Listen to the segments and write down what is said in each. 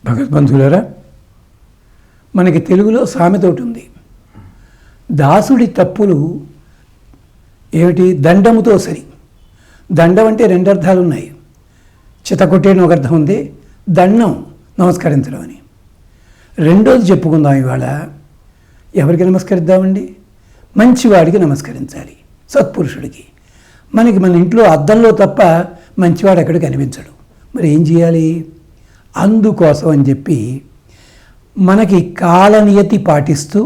భగవద్బంధువులారా, మనకి తెలుగులో సామెత ఒకటి ఉంది. దాసుడి తప్పులు ఏమిటి? దండముతో సరి. దండం అంటే రెండు అర్థాలు ఉన్నాయి. చితకొట్టేని ఒక అర్థం ఉంది, దండం నమస్కరించడం అని. రెండోది చెప్పుకుందాం ఇవాళ. ఎవరికి నమస్కరిద్దామండి? మంచివాడికి నమస్కరించాలి, సత్పురుషుడికి. మన ఇంట్లో అద్దంలో తప్ప మంచివాడు ఎక్కడ కనిపించడు. మరి ఏం చేయాలి? అందుకోసం అని చెప్పి మనకి కాలనియతి పాటిస్తూ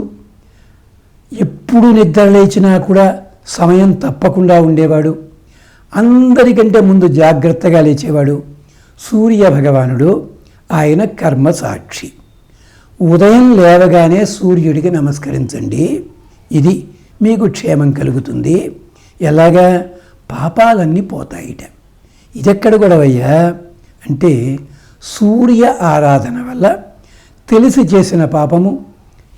ఎప్పుడు నిద్ర లేచినా కూడా సమయం తప్పకుండా ఉండేవాడు, అందరికంటే ముందు జాగ్రత్తగా లేచేవాడు సూర్య భగవానుడు. ఆయన కర్మ సాక్షి. ఉదయం లేవగానే సూర్యుడికి నమస్కరించండి, ఇది మీకు క్షేమం కలుగుతుంది. ఎలాగా? పాపాలన్నీ పోతాయిట. ఇదెక్కడ గొడవయ్యా అంటే, సూర్య ఆరాధన వల్ల తెలిసి చేసిన పాపము,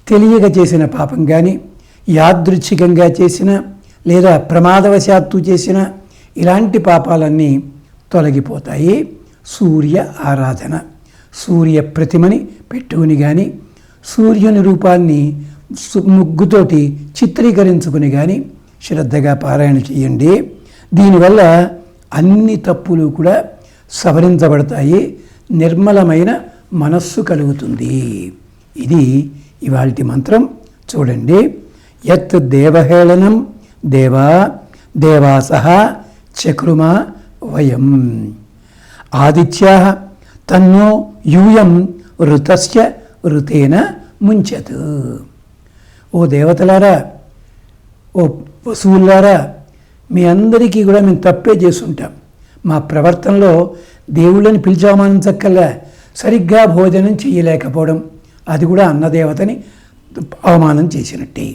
తెలియక చేసిన పాపం కానీ, యాదృచ్ఛికంగా చేసిన లేదా ప్రమాదవశాత్తు చేసిన ఇలాంటి పాపాలన్నీ తొలగిపోతాయి. సూర్య ఆరాధన, సూర్య ప్రతిమని పెట్టుకుని కానీ, సూర్యుని రూపాన్ని ముగ్గుతోటి చిత్రీకరించుకుని కానీ శ్రద్ధగా పారాయణ చేయండి. దీనివల్ల అన్ని తప్పులు కూడా సవరించబడతాయి, నిర్మలమైన మనస్సు కలుగుతుంది. ఇది ఇవాల్టి మంత్రం. చూడండి. యత్ దేవహేళనం దేవా దేవాసః చక్రుమా వయం ఆదిత్యా తన్నో యూయం ఋతస్య ఋతేన ముంచత్. ఓ దేవతలారా, ఓ వసువులారా, మీ అందరికీ కూడా మేము తప్పే చేసుంటాం. మా ప్రవర్తనలో దేవుళ్ళని పిలిచి అవమానించక్కల్లా, సరిగ్గా భోజనం చేయలేకపోవడం, అది కూడా అన్నదేవతని అవమానం చేసినట్టే.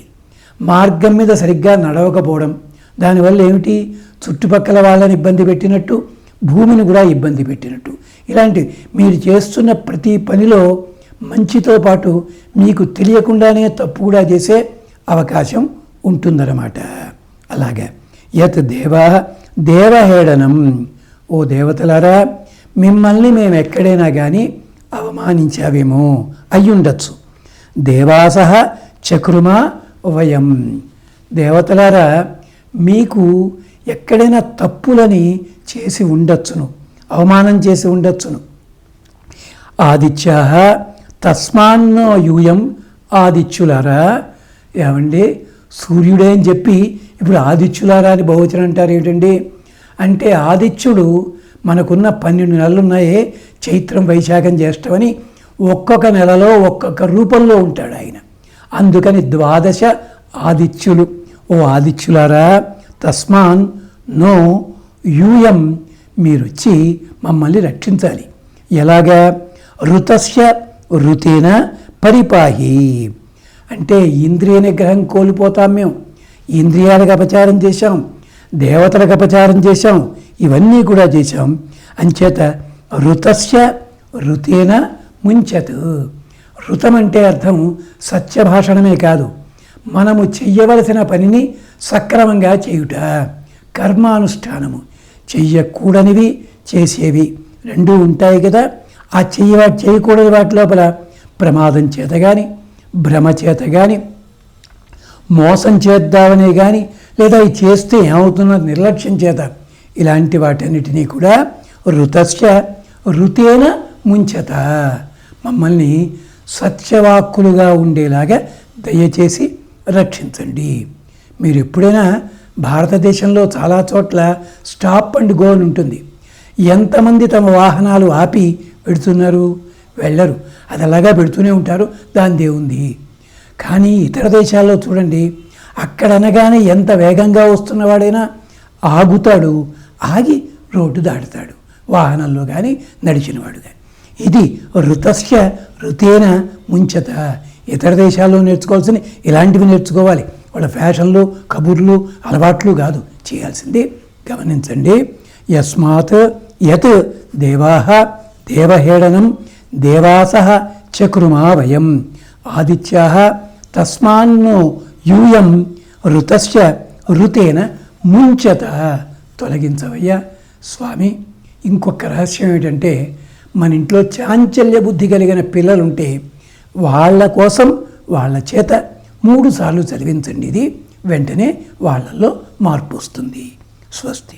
మార్గం మీద సరిగ్గా నడవకపోవడం, దానివల్ల ఏమిటి? చుట్టుపక్కల వాళ్ళని ఇబ్బంది పెట్టినట్టు, భూమిని కూడా ఇబ్బంది పెట్టినట్టు. ఇలాంటి మీరు చేస్తున్న ప్రతి పనిలో మంచితో పాటు మీకు తెలియకుండానే తప్పు కూడా చేసే అవకాశం ఉంటుందన్నమాట. అలాగే యత్ దేవా దేవహేళనం, ఓ దేవతలారా, మిమ్మల్ని మేము ఎక్కడైనా కానీ అవమానించావేమో, అయ్యుండొచ్చు. దేవాసః చక్రుమా వయం, దేవతలారా మీకు ఎక్కడైనా తప్పులని చేసి ఉండొచ్చును, అవమానం చేసి ఉండొచ్చును. ఆదిత్యా తస్మాన్నో యూయం, ఆదిత్యులారా. ఏమండి, సూర్యుడే అని చెప్పి ఇప్పుడు ఆదిత్యులారా అని బహువచనం అంటారు ఏమిటండి? అంటే ఆదిత్యుడు మనకున్న 12 నెలలు ఉన్నాయే, చైత్రం వైశాఖం జ్యేష్ఠమని, ఒక్కొక్క నెలలో ఒక్కొక్క రూపంలో ఉంటాడు ఆయన. అందుకని 12 ఆదిత్యులు. ఓ ఆదిత్యులారా, తస్మాన్ నో యూయం, మీరొచ్చి మమ్మల్ని రక్షించాలి. ఎలాగా? ఋతస్య ఋతేన పరిపాహి, అంటే ఇంద్రియ నిగ్రహం కోల్పోతాం మేము. ఇంద్రియాలకు అపచారం చేశాం, దేవతలకు అపచారం చేశాం, ఇవన్నీ కూడా చేశాం. అంచేత ఋతస్య ఋతేన ముంచత్. ఋతం అంటే అర్థం సత్యభాషణమే కాదు, మనము చెయ్యవలసిన పనిని సక్రమంగా చేయుట, కర్మానుష్ఠానము. చెయ్యకూడనివి చేసేవి రెండూ ఉంటాయి కదా. ఆ చేయకూడని వాటి లోపల ప్రమాదం చేత కానీ, భ్రమ చేత కానీ, మోసం చేద్దామనే కానీ, లేదా ఇది చేస్తే ఏమవుతున్న నిర్లక్ష్యం చేత, ఇలాంటి వాటన్నిటినీ కూడా ఋతస్య ఋతేన ముంచత, మమ్మల్ని సత్యవాక్కులుగా ఉండేలాగా దయచేసి రక్షించండి. మీరు ఎప్పుడైనా భారతదేశంలో చాలా చోట్ల స్టాప్ అండ్ గో అని ఉంటుంది. ఎంతమంది తమ వాహనాలు ఆపి పెడుతున్నారు? వెళ్ళరు, అది అలాగా పెడుతూనే ఉంటారు, దానిదే ఉంది. కానీ ఇతర దేశాల్లో చూడండి, అక్కడ అనగానే ఎంత వేగంగా వస్తున్నవాడైనా ఆగుతాడు, ఆగి రోడ్డు దాటుతాడు, వాహనంలో కానీ నడిచినవాడు కానీ. ఇది ఋతస్య ఋతేన ముంచత. ఇతర దేశాల్లో నేర్చుకోవాల్సిన ఇలాంటివి నేర్చుకోవాలి. వాళ్ళ ఫ్యాషన్లు, కబుర్లు, అలవాట్లు కాదు చేయాల్సింది. గమనించండి. యస్మాత్ యత్ దేవాః దేవహేళనం దేవాసః చక్రుమా వయం ఆదిత్యాః తస్మాన్నో యూయం ఋతస్య ఋతేన ముంచత. తొలగించవయ్యా స్వామి. ఇంకొక రహస్యం ఏంటంటే, మన ఇంట్లో చాంచల్య బుద్ధి కలిగిన పిల్లలుంటే వాళ్ళ కోసం వాళ్ళ చేత 3 సార్లు చదివించండి. ఇది వెంటనే వాళ్ళల్లో మార్పు వస్తుంది. స్వస్తి.